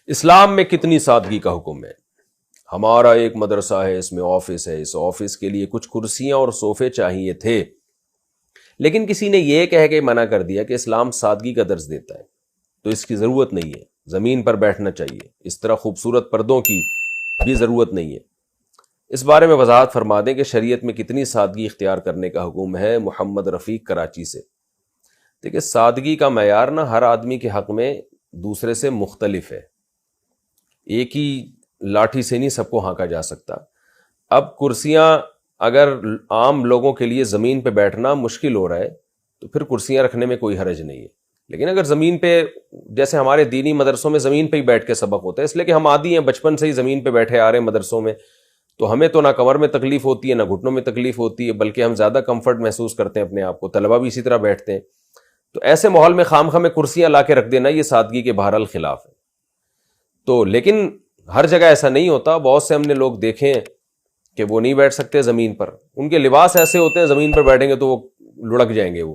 اسلام میں کتنی سادگی کا حکم ہے. ہمارا ایک مدرسہ ہے، اس میں آفس ہے، اس آفس کے لیے کچھ کرسیاں اور صوفے چاہیے تھے، لیکن کسی نے یہ کہہ کے منع کر دیا کہ اسلام سادگی کا درس دیتا ہے تو اس کی ضرورت نہیں ہے، زمین پر بیٹھنا چاہیے. اس طرح خوبصورت پردوں کی بھی ضرورت نہیں ہے. اس بارے میں وضاحت فرما دیں کہ شریعت میں کتنی سادگی اختیار کرنے کا حکم ہے. محمد رفیق کراچی سے. دیکھیں، سادگی کا معیار نا ہر آدمی کے حق میں دوسرے سے مختلف ہے. ایک ہی لاٹھی سے نہیں سب کو ہانکا جا سکتا. اب کرسیاں اگر عام لوگوں کے لیے زمین پہ بیٹھنا مشکل ہو رہا ہے تو پھر کرسیاں رکھنے میں کوئی حرج نہیں ہے. لیکن اگر زمین پہ، جیسے ہمارے دینی مدرسوں میں زمین پہ ہی بیٹھ کے سبق ہوتا ہے، اس لیے کہ ہم عادی ہیں، بچپن سے ہی زمین پہ بیٹھے آ رہے ہیں مدرسوں میں، تو ہمیں تو نہ کمر میں تکلیف ہوتی ہے نہ گھٹنوں میں تکلیف ہوتی ہے، بلکہ ہم زیادہ کمفرٹ محسوس کرتے ہیں اپنے آپ کو. طلبہ بھی اسی طرح بیٹھتے ہیں. تو ایسے ماحول میں خام خواہ میں کرسیاں لا کے رکھ دینا یہ سادگی کے بہرحال خلاف ہے. تو لیکن ہر جگہ ایسا نہیں ہوتا. بہت سے ہم نے لوگ دیکھے ہیں کہ وہ نہیں بیٹھ سکتے زمین پر، ان کے لباس ایسے ہوتے ہیں زمین پر بیٹھیں گے تو وہ لڑک جائیں گے وہ،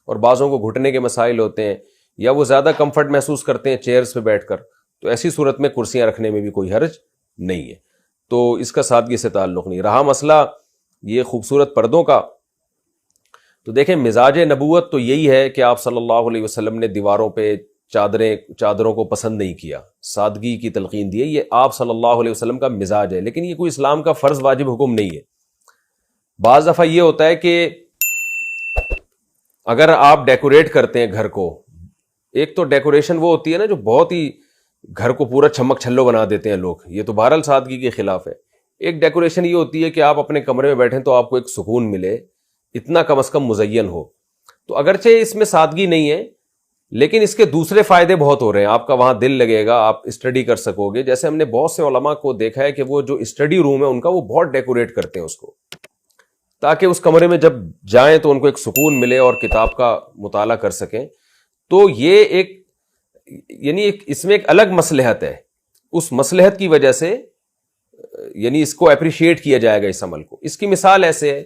اور بعضوں کو گھٹنے کے مسائل ہوتے ہیں یا وہ زیادہ کمفرٹ محسوس کرتے ہیں چیئرز پہ بیٹھ کر. تو ایسی صورت میں کرسیاں رکھنے میں بھی کوئی حرج نہیں ہے. تو اس کا سادگی سے تعلق نہیں. رہا مسئلہ یہ خوبصورت پردوں کا، تو دیکھیں مزاج نبوت تو یہی ہے کہ آپ صلی اللہ علیہ وسلم نے دیواروں پہ چادروں کو پسند نہیں کیا، سادگی کی تلقین دی ہے. یہ آپ صلی اللہ علیہ وسلم کا مزاج ہے، لیکن یہ کوئی اسلام کا فرض واجب حکم نہیں ہے. بعض دفعہ یہ ہوتا ہے کہ اگر آپ ڈیکوریٹ کرتے ہیں گھر کو، ایک تو ڈیکوریشن وہ ہوتی ہے نا جو بہت ہی گھر کو پورا چھمک چھلو بنا دیتے ہیں لوگ، یہ تو بہرحال سادگی کے خلاف ہے. ایک ڈیکوریشن یہ ہوتی ہے کہ آپ اپنے کمرے میں بیٹھیں تو آپ کو ایک سکون ملے، اتنا کم از کم مزین ہو. تو اگرچہ اس میں سادگی نہیں ہے لیکن اس کے دوسرے فائدے بہت ہو رہے ہیں. آپ کا وہاں دل لگے گا، آپ اسٹڈی کر سکو گے. جیسے ہم نے بہت سے علماء کو دیکھا ہے کہ وہ جو اسٹڈی روم ہے ان کا وہ بہت ڈیکوریٹ کرتے ہیں اس کو، تاکہ اس کمرے میں جب جائیں تو ان کو ایک سکون ملے اور کتاب کا مطالعہ کر سکیں. تو یہ ایک اس میں ایک الگ مصلحت ہے. اس مصلحت کی وجہ سے اس کو اپریشیٹ کیا جائے گا اس عمل کو. اس کی مثال ایسے ہے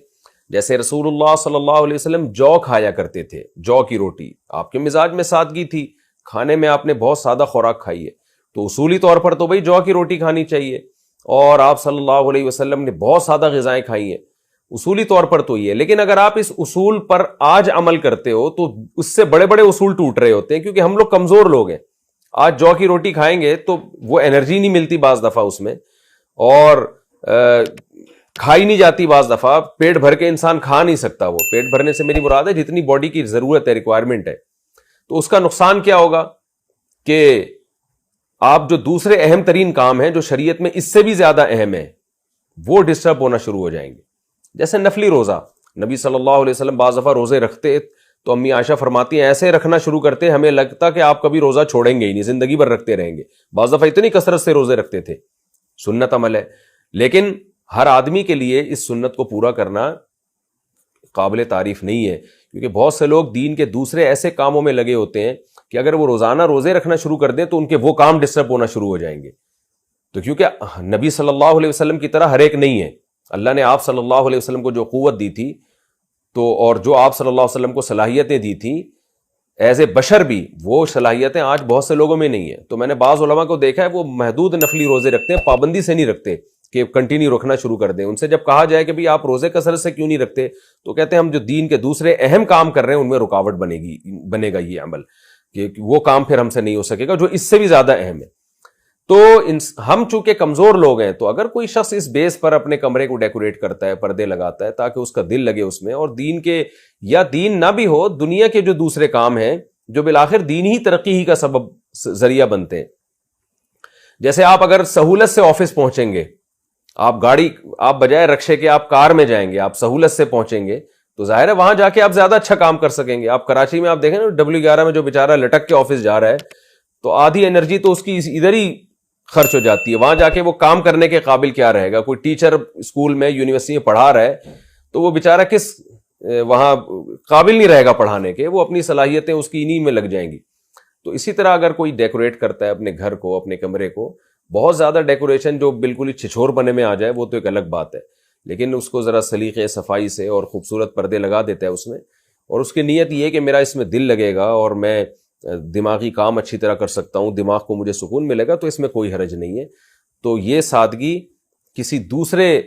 جیسے رسول اللہ صلی اللہ علیہ وسلم جو کھایا کرتے تھے، جو کی روٹی. آپ کے مزاج میں سادگی تھی، کھانے میں آپ نے بہت سادہ خوراک کھائی ہے، تو اصولی طور پر تو بھائی جو کی روٹی کھانی چاہیے. اور آپ صلی اللہ علیہ وسلم نے بہت سادہ غذائیں کھائی ہیں، اصولی طور پر تو یہ ہے. لیکن اگر آپ اس اصول پر آج عمل کرتے ہو تو اس سے بڑے بڑے اصول ٹوٹ رہے ہوتے ہیں، کیونکہ ہم لوگ کمزور لوگ ہیں. آج جو کی روٹی کھائیں گے تو وہ انرجی نہیں ملتی بعض دفعہ اس میں، اور کھائی نہیں جاتی بعض دفعہ. پیٹ بھر کے انسان کھا نہیں سکتا. وہ پیٹ بھرنے سے میری مراد ہے جتنی باڈی کی ضرورت ہے، ریکوائرمنٹ ہے. تو اس کا نقصان کیا ہوگا کہ آپ جو دوسرے اہم ترین کام ہیں جو شریعت میں اس سے بھی زیادہ اہم ہے وہ ڈسٹرب ہونا شروع ہو جائیں گے. جیسے نفلی روزہ، نبی صلی اللہ علیہ وسلم بعض دفعہ روزے رکھتے تو امی عائشہ فرماتی ہیں ایسے رکھنا شروع کرتے ہمیں لگتا کہ آپ کبھی روزہ چھوڑیں گے ہی نہیں، زندگی بھر رکھتے رہیں گے. بعض دفعہ اتنی کثرت سے روزے رکھتے تھے. سنت عمل ہے، لیکن ہر آدمی کے لیے اس سنت کو پورا کرنا قابل تعریف نہیں ہے، کیونکہ بہت سے لوگ دین کے دوسرے ایسے کاموں میں لگے ہوتے ہیں کہ اگر وہ روزانہ روزے رکھنا شروع کر دیں تو ان کے وہ کام ڈسٹرب ہونا شروع ہو جائیں گے. تو کیونکہ نبی صلی اللہ علیہ وسلم کی طرح ہر ایک نہیں ہے. اللہ نے آپ صلی اللہ علیہ وسلم کو جو قوت دی تھی تو اور جو آپ صلی اللہ علیہ وسلم کو صلاحیتیں دی تھیں ایز اے بشر بھی، وہ صلاحیتیں آج بہت سے لوگوں میں نہیں ہیں. تو میں نے بعض علماء کو دیکھا ہے وہ محدود نفلی روزے رکھتے ہیں، پابندی سے نہیں رکھتے کہ کنٹینیو رکھنا شروع کر دیں. ان سے جب کہا جائے کہ بھئی آپ روزے کثرت سے کیوں نہیں رکھتے تو کہتے ہیں ہم جو دین کے دوسرے اہم کام کر رہے ہیں ان میں رکاوٹ بنے گا یہ عمل، کہ وہ کام پھر ہم سے نہیں ہو سکے گا جو اس سے بھی زیادہ اہم ہے. تو ہم چونکہ کمزور لوگ ہیں، تو اگر کوئی شخص اس بیس پر اپنے کمرے کو ڈیکوریٹ کرتا ہے، پردے لگاتا ہے تاکہ اس کا دل لگے اس میں، اور دین کے یا دین نہ بھی ہو، دنیا کے جو دوسرے کام ہیں جو بالآخر دین ہی ترقی ہی کا سبب ذریعہ بنتے ہیں. جیسے آپ اگر سہولت سے آفس پہنچیں گے، آپ بجائے رکشے کے آپ کار میں جائیں گے، آپ سہولت سے پہنچیں گے تو ظاہر ہے وہاں جا کے آپ زیادہ اچھا کام کر سکیں گے. آپ کراچی میں آپ دیکھیں نا W11 میں جو بیچارہ لٹک کے آفس جا رہا ہے تو آدھی انرجی تو اس کی ادھر ہی خرچ ہو جاتی ہے. وہاں جا کے وہ کام کرنے کے قابل کیا رہے گا؟ کوئی ٹیچر اسکول میں یونیورسٹی میں پڑھا رہا ہے تو وہ بیچارہ کس وہاں قابل نہیں رہے گا پڑھانے کے، وہ اپنی صلاحیتیں اس کی انہی میں لگ جائیں گی. تو اسی طرح اگر کوئی ڈیکوریٹ کرتا ہے اپنے گھر کو، اپنے کمرے کو، بہت زیادہ ڈیکوریشن جو بالکل ہی چھچھور بنے میں آ جائے وہ تو ایک الگ بات ہے، لیکن اس کو ذرا سلیقے صفائی سے اور خوبصورت پردے لگا دیتا ہے اس میں، اور اس کی نیت یہ ہے کہ میرا اس میں دل لگے گا اور میں دماغی کام اچھی طرح کر سکتا ہوں, دماغ کو مجھے سکون ملے گا, تو اس میں کوئی حرج نہیں ہے. تو یہ سادگی کسی دوسرے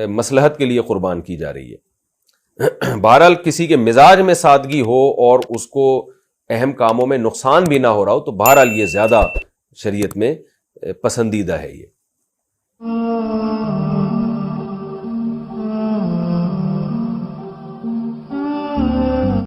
مصلحت کے لیے قربان کی جا رہی ہے. بہرحال کسی کے مزاج میں سادگی ہو اور اس کو اہم کاموں میں نقصان بھی نہ ہو رہا ہو, تو بہرحال یہ زیادہ شریعت میں پسندیدہ ہے. یہ